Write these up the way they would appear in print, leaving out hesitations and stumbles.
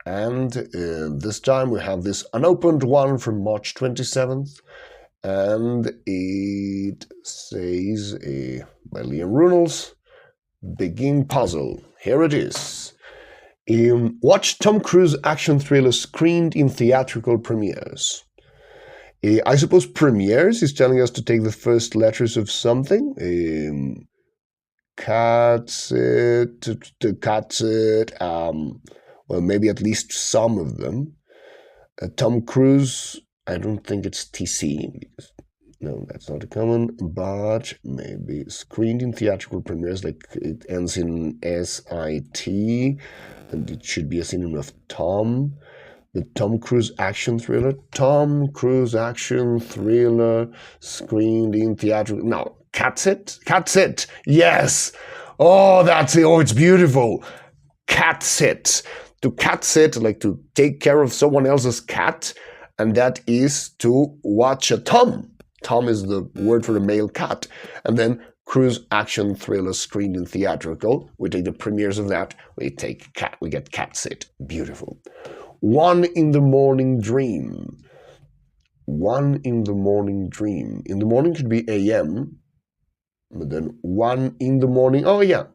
And this time we have this unopened one from March 27th. And it says, by Liam Runnels, Begin Puzzle. Here it is. Watch Tom Cruise action thriller screened in theatrical premieres. I suppose premieres is telling us to take the first letters of something. Catsit, well, maybe at least some of them. Tom Cruise, I don't think it's TC, because no, that's not a common, but maybe screened in theatrical premieres, like it ends in SIT, and it should be a synonym of Tom. The Tom Cruise action thriller. Tom Cruise action thriller screened in theatrical. No, Catsit? Catsit! Yes! Oh, that's it. Oh, it's beautiful. Catsit. To catsit, like to take care of someone else's cat, and that is to watch a Tom. Tom is the word for a male cat. And then Cruise action thriller screened in theatrical. We take the premieres of that. We get Catsit. Beautiful. 1 in the morning dream. 1 in the morning dream. In the morning could be AM, but then 1 in the morning. Oh yeah,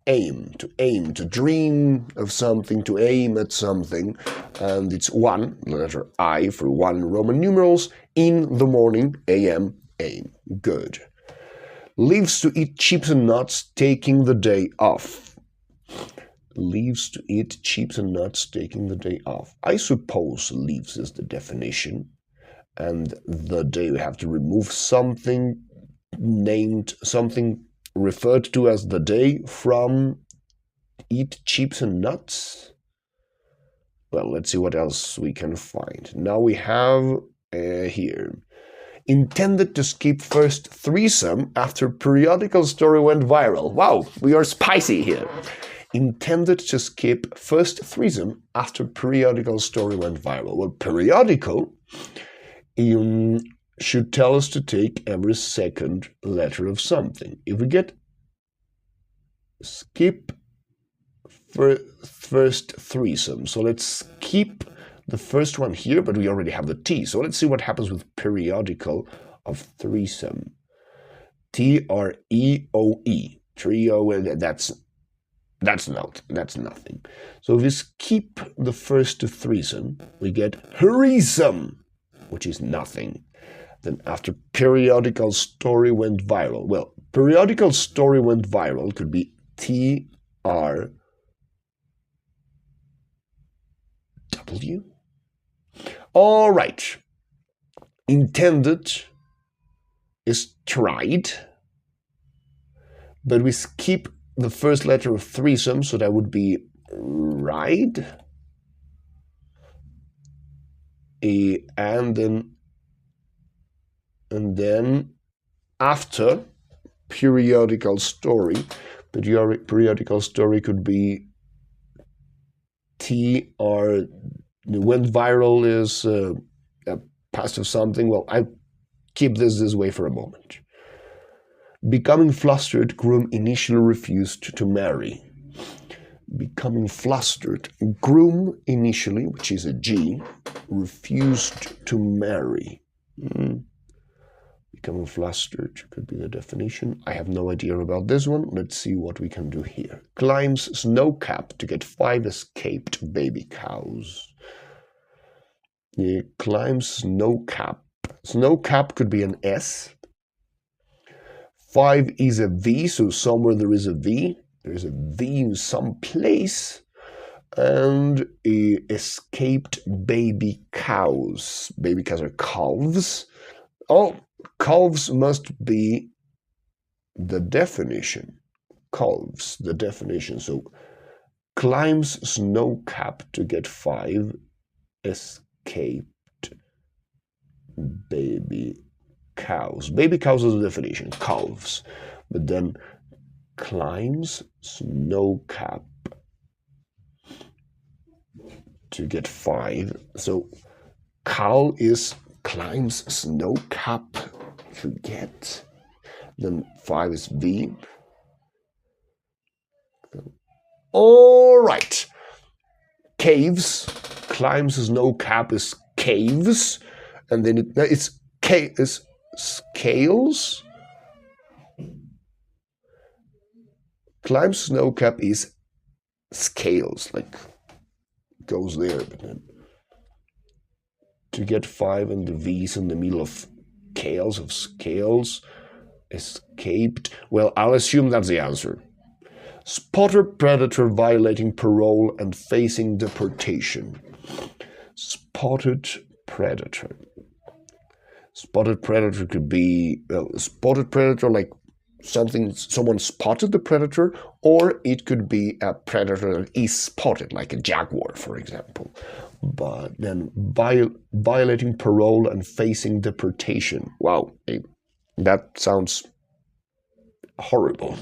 aim, to dream of something, to aim at something, and it's 1, the letter I for 1 Roman numerals, in the morning, AM, aim. Good. Leaves to eat chips and nuts, taking the day off. Leaves to eat chips and nuts, taking the day off. I suppose leaves is the definition, and the day we have to remove something named, something referred to as the day from eat chips and nuts. Well, let's see what else we can find. Now we have here. Intended to skip first threesome after periodical story went viral. Wow, we are spicy here. Intended to skip first threesome after periodical story went viral. Well, periodical should tell us to take every second letter of something. If we get skip first threesome, so let's skip the first one here, but we already have the T. So let's see what happens with periodical of threesome. TREOE. Trio, that's nothing. So if we skip the first threesome, we get threesome, which is nothing. Then after periodical story went viral. Well, periodical story went viral could be TRW. All right. Intended is tried, but we skip the first letter of threesome, so that would be ride. And then after periodical story, periodical story could be TR. Went viral is past of something. Well, I'll keep this way for a moment. Becoming flustered, groom initially refused to marry. Becoming flustered, groom initially, which is a G, refused to marry. Becoming flustered could be the definition. I have no idea about this one. Let's see what we can do here. Climbs snow cap to get 5 escaped baby cows. Climbs snow cap. Snow cap could be an S. 5 is a V, so somewhere there is a V. There's a V in some place. And escaped baby cows. Baby cows are calves. Oh, calves must be the definition. Calves, the definition. So climbs snow cap to get 5 escaped baby cows. Baby cows is the definition, calves. But then climbs snow cap to get 5. So cow is climbs snow cap to get. Then 5 is V. All right. caves. Climbs snow cap is caves, and then it's scales. Climbs snow cap is scales, like goes there, but then to get 5 and the V's in the middle of scales, escaped. Well, I'll assume that's the answer. Spotted predator violating parole and facing deportation. Spotted predator. Spotted predator could be, well, spotted predator like someone spotted the predator, or it could be a predator that is spotted, like a jaguar, for example. But then violating parole and facing deportation. Wow, that sounds horrible.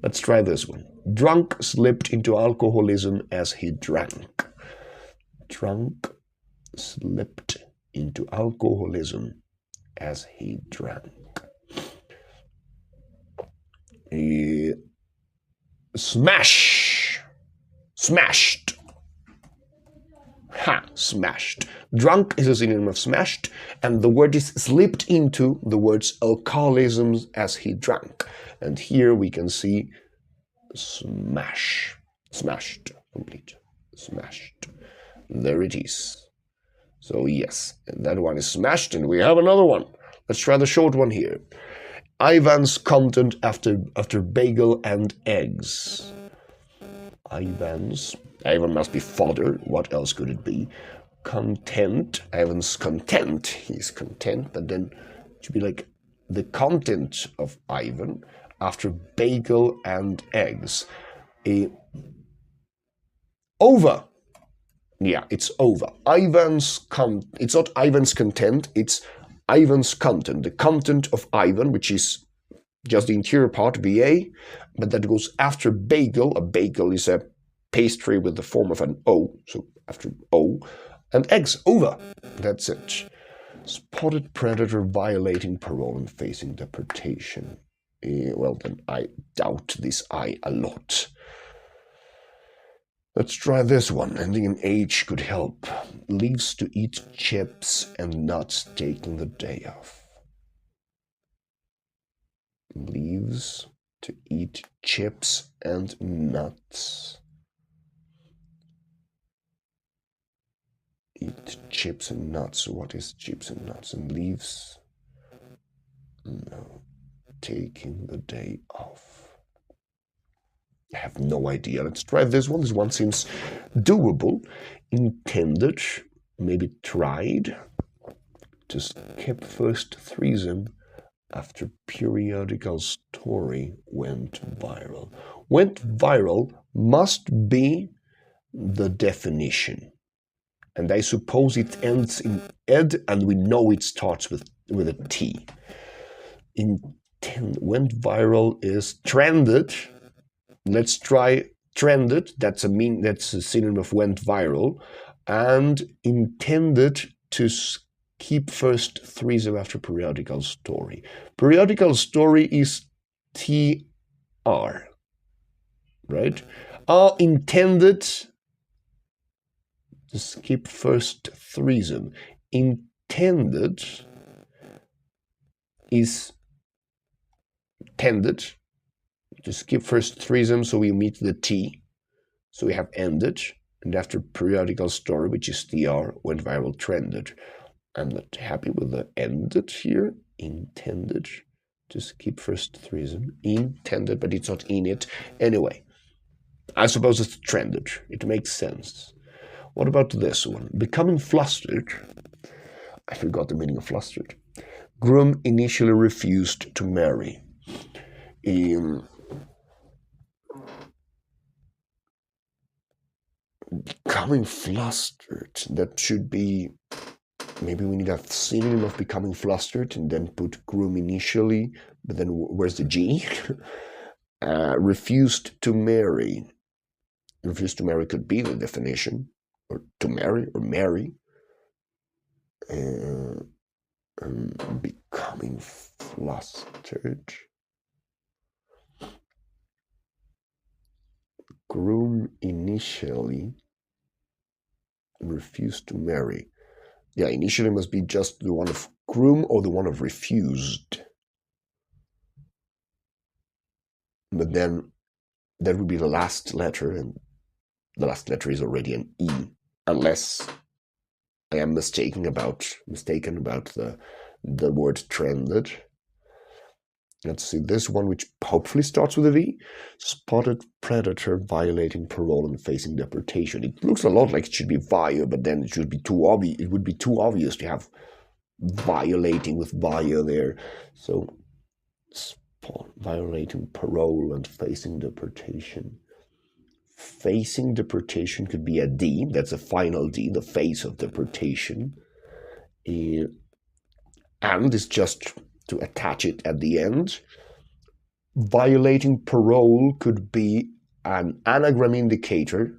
Let's try this one. Drunk slipped into alcoholism as he drank. Drunk slipped into alcoholism as he drank. Smashed. Ha, smashed. Drunk is a synonym of smashed, and the word is slipped into the words alcoholism as he drank. And here we can see smashed, complete, smashed. There it is. So yes, and that one is smashed, and we have another one. Let's try the short one here. Ivan's content after bagel and eggs. Ivan must be fodder. What else could it be? Content. Ivan's content. He's content, but then it should be like the content of Ivan after bagel and eggs. Over. Yeah, it's over. It's not Ivan's content, it's Ivan's content. The content of Ivan, which is just the interior part, BA, but that goes after bagel. A bagel is a pastry with the form of an O, so after O, and eggs, over. That's it. Spotted predator violating parole and facing deportation. Well, then I doubt this I a lot. Let's try this one. Ending in H could help. Leaves to eat chips and nuts, taking the day off. Leaves to eat chips and nuts. Eat chips and nuts. What is chips and nuts? And leaves? No. Taking the day off. I have no idea. Let's try this one. This one seems doable. Intended, maybe tried, to skip first threesome after periodical story went viral. Went viral must be the definition. And I suppose it ends in ed, and we know it starts with a T. Went viral is trended. Let's try trended. That's a synonym of went viral, and intended to keep first threesome after periodical story. Periodical story is TR, right? Intended to skip first threesome. Intended is tended to skip first threesome, so we meet the T. So we have ended, and after periodical story, which is TR, went viral, trended. I'm not happy with the ended here. Intended to skip first threesome. Intended, but it's not in it. Anyway, I suppose it's trended. It makes sense. What about this one? Becoming flustered. I forgot the meaning of flustered. Groom initially refused to marry. Becoming flustered, that should be, maybe we need a synonym of becoming flustered and then put groom initially, but then where's the G? Refused to marry. Refused to marry could be the definition, or to marry, or marry. Becoming flustered. Groom initially refused to marry. Yeah, initially must be just the one of groom or the one of refused. But then that would be the last letter, and the last letter is already an E, unless I am mistaken about the word trended. Let's see this one, which hopefully starts with a V. Spotted predator violating parole and facing deportation. It looks a lot like it should be via, but then it should be too obvious. It would be too obvious to have violating with via there. So violating parole and facing deportation. Facing deportation could be a D. That's a final D, the face of deportation. And it's just to attach it at the end. Violating parole could be an anagram indicator,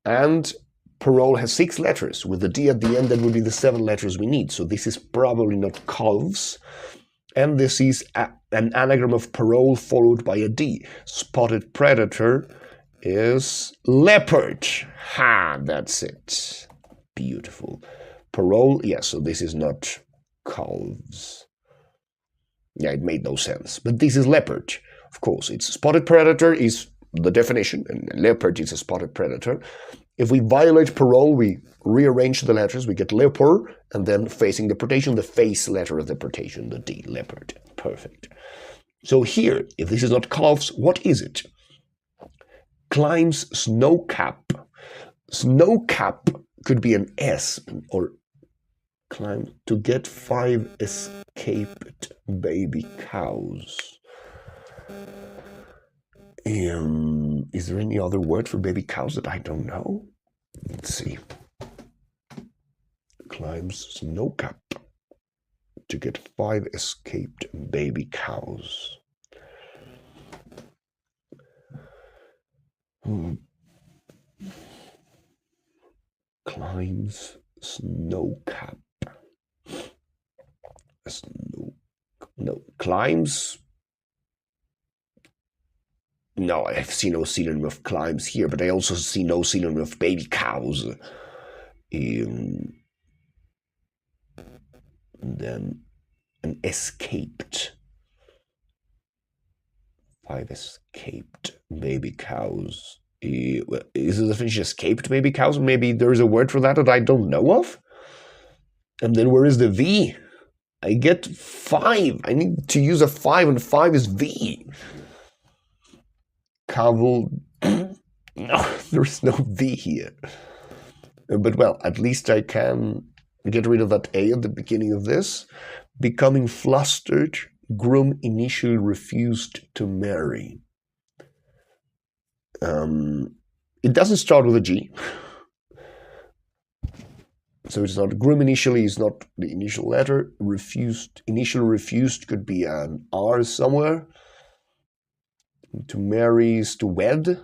and parole has 6 letters. With the D at the end, that would be the 7 letters we need. So this is probably not calves, and this is an anagram of parole followed by a D. Spotted predator is leopard. Ha, that's it. Beautiful. Parole, yeah, so this is not calves. Yeah, it made no sense. But this is leopard. Of course, it's spotted predator is the definition, and leopard is a spotted predator. If we violate parole, we rearrange the letters, we get leopard, and then facing deportation, the face letter of deportation, the D, leopard. Perfect. So here, if this is not calves, what is it? Climbs snowcap. Snowcap could be an S, or climb to get 5 escaped baby cows. Is there any other word for baby cows that I don't know? Let's see. Climbs snowcap to get 5 escaped baby cows. Climbs snowcap. No, climbs. No, I see no synonym of climbs here, but I also see no synonym of baby cows. And then an escaped. 5 escaped baby cows. Is the definition escaped baby cows? Maybe there's a word for that I don't know of? And then where is the V? I get 5. I need to use a 5, and 5 is V. Caval. No, there's no V here. But well, at least I can get rid of that A at the beginning of this. Becoming flustered, groom initially refused to marry. It doesn't start with a G. So it's not, groom initially is not the initial letter. Initially refused could be an R somewhere. To marry is to wed.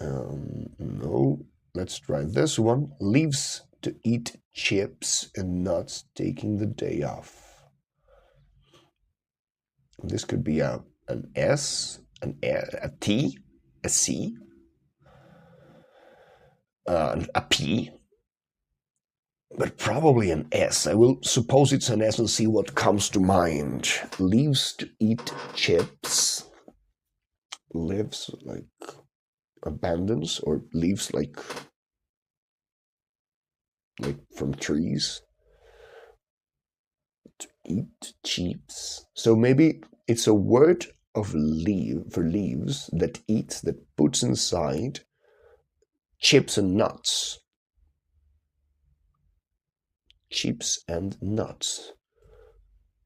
No, let's try this one. Leaves to eat chips and nuts, taking the day off. This could be an S, a T, a C, a P, but probably an S. I will suppose it's an S and see what comes to mind. Leaves to eat chips. Lives like abandons, or leaves like from trees. To eat chips. So maybe it's a word of for leaves that eats, that puts inside chips and nuts. Chips and nuts.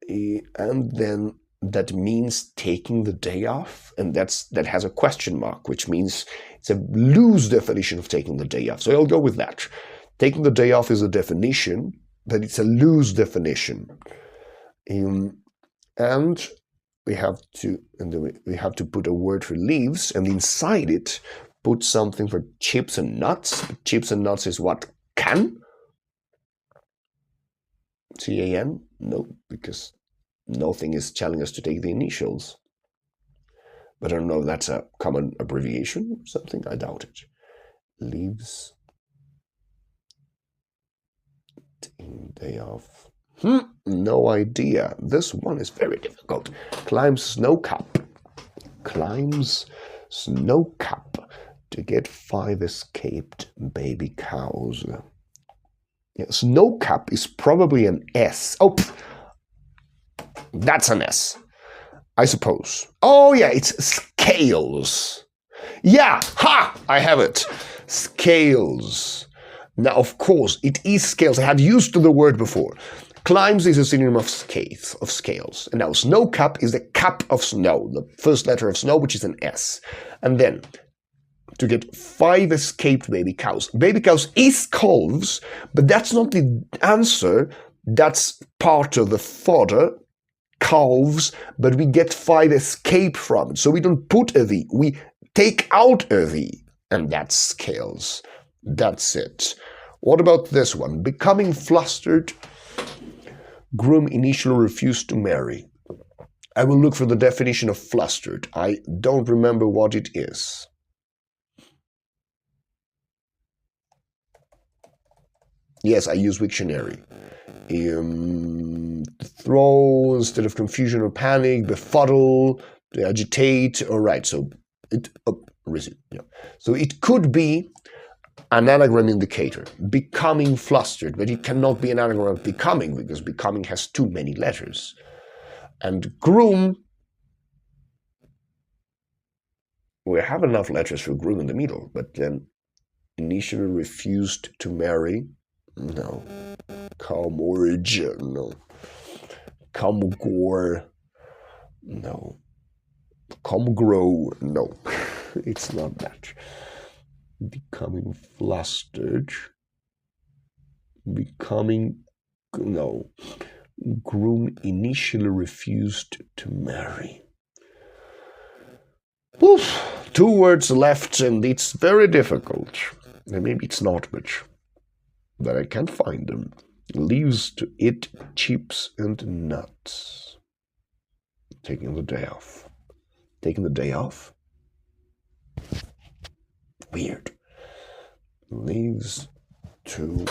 And then that means taking the day off, and that has a question mark, which means it's a loose definition of taking the day off. So I'll go with that. Taking the day off is a definition, but it's a loose definition. And we have to put a word for leaves, and inside it put something for chips and nuts. Chips and nuts is what? Can? CAN? No, because nothing is telling us to take the initials. But I don't know if that's a common abbreviation or something. I doubt it. Leaves day off. No idea. This one is very difficult. Climbs snow cap. Climbs snow cap to get 5 escaped baby cows. Yeah, snow cap is probably an S. Oh, that's an S, I suppose. Oh yeah, it's scales. Yeah, ha! I have it. Scales. Now, of course, it is scales. I had used the word before. Climbs is a synonym of scales. And now snow cap is the cap of snow, the first letter of snow, which is an S. And then to get 5 escaped baby cows. Baby cows is calves, but that's not the answer. That's part of the fodder, calves, but we get 5 escape from it. So we don't put a V, we take out a V, and that's scales. That's it. What about this one? Becoming flustered, groom initially refused to marry. I will look for the definition of flustered. I don't remember what it is. Yes, I use Wiktionary. Throw instead of confusion or panic, befuddle, to agitate. All right, so so it could be an anagram indicator, becoming flustered, but it cannot be an anagram of becoming because becoming has too many letters. And groom, we have enough letters for groom in the middle, but then initially refused to marry. No. Comorage, no. Comgore, no. Comgrow, no. It's not that. Becoming flustered. No. Groom initially refused to marry. Oof, 2 words left, and it's very difficult. Maybe it's not much. But I can't find them. Leaves to eat chips and nuts. Taking the day off. Taking the day off? Weird. Leaves to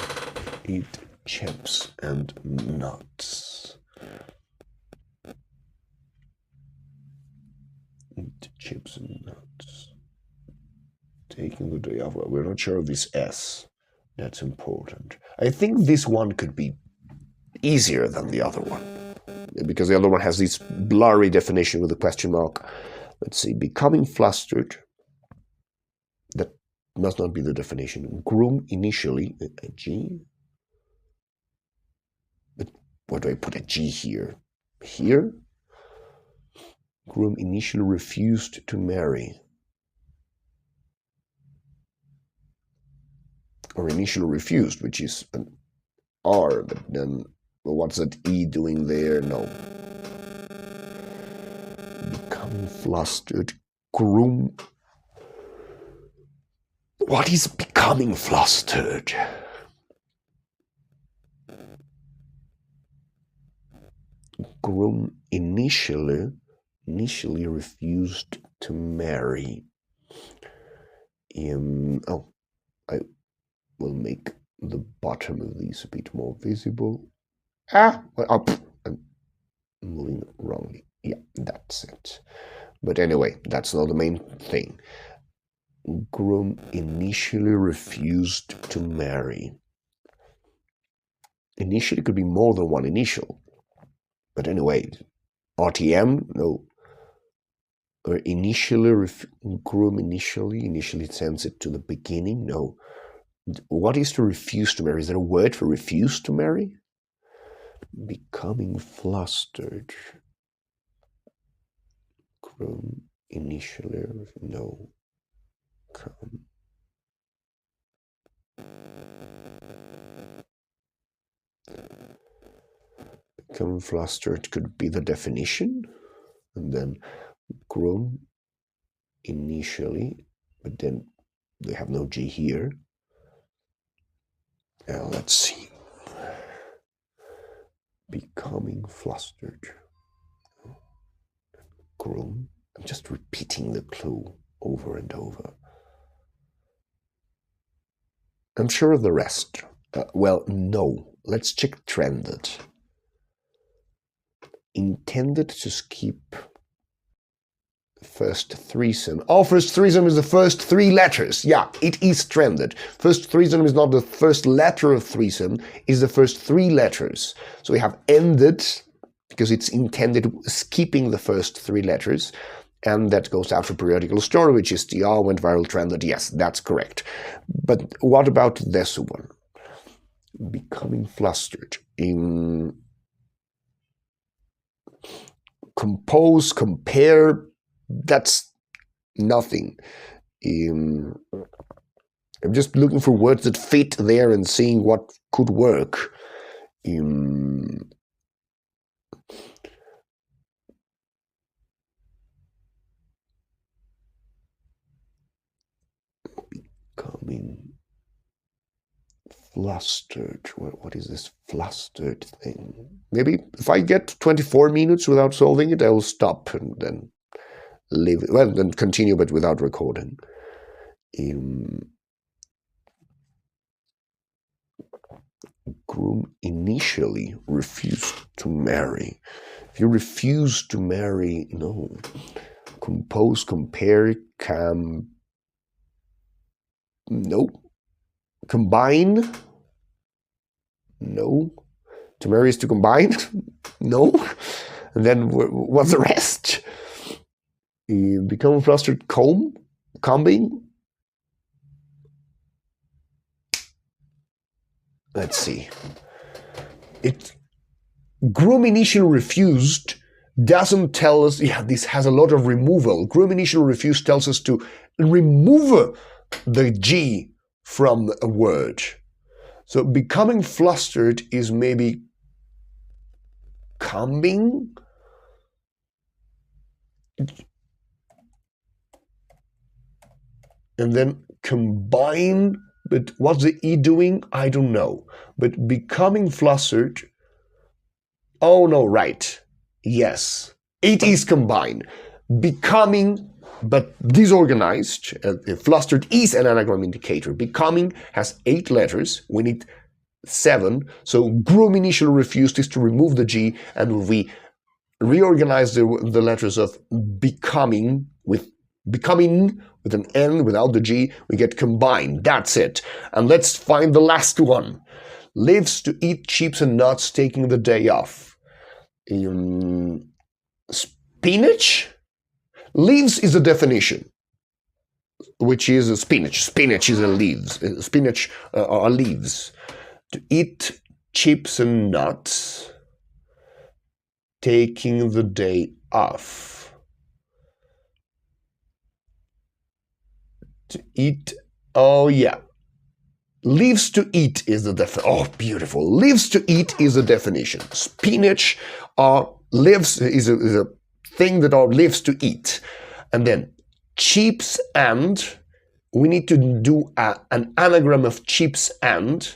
eat chips and nuts. Eat chips and nuts. Taking the day off. Well, we're not sure of this S. That's important. I think this one could be easier than the other one, because the other one has this blurry definition with a question mark. Let's see, becoming flustered. That must not be the definition. Groom initially, a G. But where do I put a G here? Here? Groom initially refused to marry. Or initially refused, which is an R, but then what's that E doing there? No. Becoming flustered. Groom. What is becoming flustered? Groom initially refused to marry. I will make the bottom of these a bit more visible. I'm moving wrongly. Yeah, that's it. But anyway, that's not the main thing. Groom initially refused to marry. Initially could be more than one initial. But anyway, RTM, no. Or initially, groom initially sends it to the beginning, no. What is to refuse to marry? Is there a word for refuse to marry? Becoming flustered. Groom initially, no. Come. Becoming flustered could be the definition. And then groom initially, but then they have no G here. Now let's see. Becoming flustered. Groom. I'm just repeating the clue over and over. I'm sure of the rest. Well, no. Let's check trended. Intended to skip first threesome. Oh, first threesome is the first three letters. Yeah, it is trended. First threesome is not the first letter of threesome, it's the first three letters. So we have ended, because it's intended skipping the first three letters. And that goes after periodical story, which is the went viral trended. Yes, that's correct. But what about this one? Becoming flustered. In compose, compare, that's nothing. I'm just looking for words that fit there and seeing what could work. Becoming flustered. What is this flustered thing? Maybe if I get 24 minutes without solving it, I will stop and then leave it. Well, then continue, but without recording. Groom initially refused to marry. If you refuse to marry, no. Compose, compare, no. Combine, no. To marry is to combine, no. And then what's the rest? Become flustered, combing. Let's see. Groom initial refused doesn't tell us, yeah, this has a lot of removal. Groom initial refused tells us to remove the G from a word. So becoming flustered is maybe combing. And then combine, but what's the E doing? I don't know. But becoming flustered, oh no, right. Yes, it is combined. Becoming, but disorganized. Flustered is an anagram indicator. Becoming has 8 letters. We need 7. So groom initial refused is to remove the G, and we reorganize the letters of becoming with an N without the G, we get combined. That's it. And let's find the last one. Lives to eat chips and nuts, taking the day off. Spinach? Leaves is a definition, which is a spinach. Spinach is a leaves. Spinach are leaves. To eat chips and nuts, taking the day off. To eat, oh yeah. Lives to eat is the definition. Oh, beautiful. Lives to eat is the definition. Spinach lives is a thing that lives to eat. And then chips and, we need to do an anagram of chips and,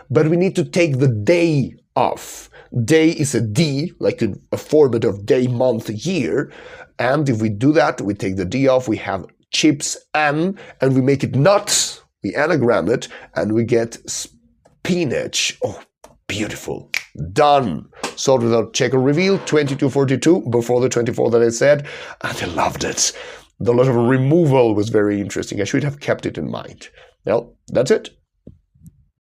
but we need to take the day off. Day is a D, like a format of day, month, year. And if we do that, we take the D off, we have chips and we make it nuts. We anagram it, and we get spinach. Oh, beautiful. Done. Solved without check or reveal, 2242, before the 24 that I said, and I loved it. The lot of removal was very interesting. I should have kept it in mind. Well, that's it.